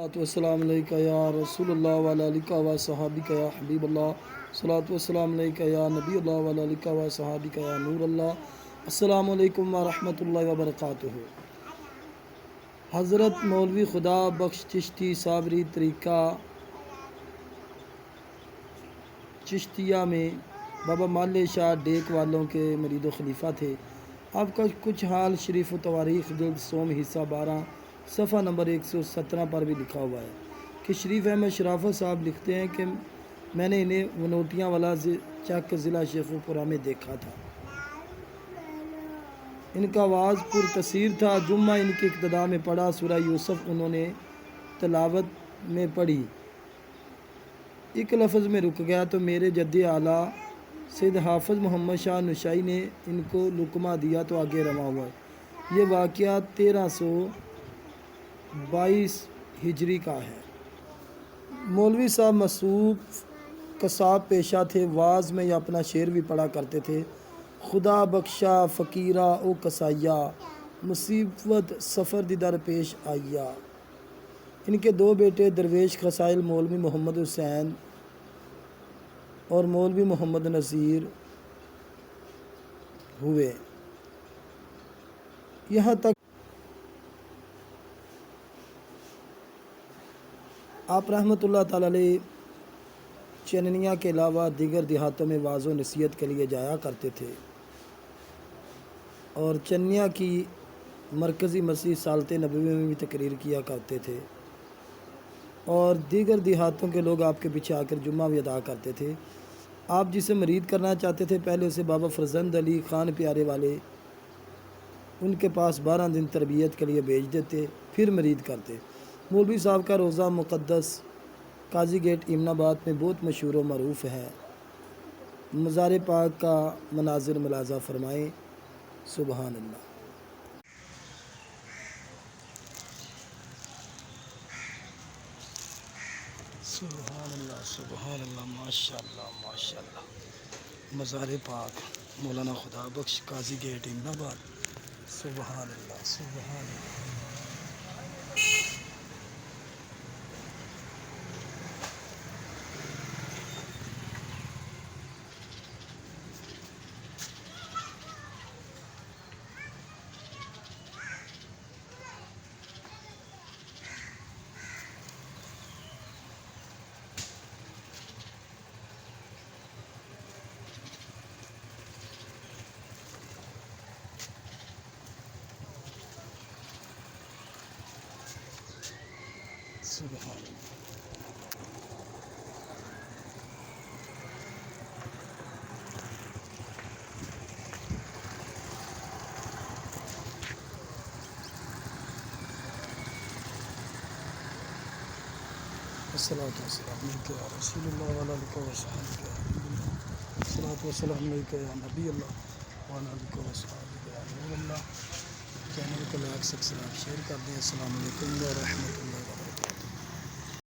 والسلام علیکہ یا رسول اللہ وعلی آلہ و صحابہ یا حبیب اللہ، صلاۃ والسلام علیکہ یا نبی اللہ وعلی آلہ و صحابہ یا نور اللہ۔ السلام علیکم ورحمۃ اللہ وبرکاتہ۔ حضرت مولوی خدا بخش چشتی صابری طریقہ چشتیہ میں بابا مال شاہ ڈیک والوں کے مرید و خلیفہ تھے۔ آپ کا کچھ حال شریف و تواریخ جلد سوم حصہ 12 صفحہ نمبر 117 پر بھی لکھا ہوا ہے کہ شریف احمد شرافت صاحب لکھتے ہیں کہ میں نے انہیں ونوٹیاں والا چک ضلع شیخوپورہ میں دیکھا تھا۔ ان کا آواز پر تاثیر تھا۔ جمعہ ان کی ابتدا میں پڑھا سورہ یوسف انہوں نے تلاوت میں پڑھی، ایک لفظ میں رک گیا تو میرے جد اعلیٰ سید حافظ محمد شاہ نشائی نے ان کو لقمہ دیا تو آگے رواں ہوا۔ یہ واقعہ 1322 ہجری کا ہے۔ مولوی صاحب مصروف قصاب پیشہ تھے۔ واعظ میں یہ اپنا شعر بھی پڑھا کرتے تھے: خدا بخشا فقیرا او قصایا، مصیبت سفر دی در پیش آیا۔ ان کے دو بیٹے درویش قصائل مولوی محمد حسین اور مولوی محمد نذیر ہوئے۔ یہاں تک آپ رحمۃ اللہ تعالی علیہ چننیا کے علاوہ دیگر دیہاتوں میں واعظ و نصیحت کے لیے جایا کرتے تھے اور چننیا کی مرکزی مسجد سالت نبوی میں بھی تقریر کیا کرتے تھے اور دیگر دیہاتوں کے لوگ آپ کے پیچھے آ کر جمعہ بھی ادا کرتے تھے۔ آپ جسے مرید کرنا چاہتے تھے پہلے اسے بابا فرزند علی خان پیارے والے ان کے پاس 12 دن تربیت کے لیے بھیج دیتے، پھر مرید کرتے۔ مولوی صاحب کا روضہ مقدس قاضی گیٹ ایمن آباد میں بہت مشہور و معروف ہے۔ مزار پاک کا مناظر ملاحظہ فرمائیں۔ سبحان اللہ۔ سبحان اللہ، سبحان اللہ، ماشاء اللہ، ماشاء اللہ۔ مزار پاک مولانا خدا بخش قاضی گیٹ ایمن آباد۔ سبحان اللہ، سبحان اللہ۔ سبحان اللہ۔ الصلاۃ والسلام علیکہ یا رسول اللہ وعلی آلہ و صحابہ یا حبیب اللہ، الصلاۃ والسلام علیکہ یا نبی اللہ وعلی آلہ و صحابہ یا نور اللہ۔ چینل کو لائک سبسکرائب شیئر کر دیں۔ السلام علیکم ورحمۃ اللہ۔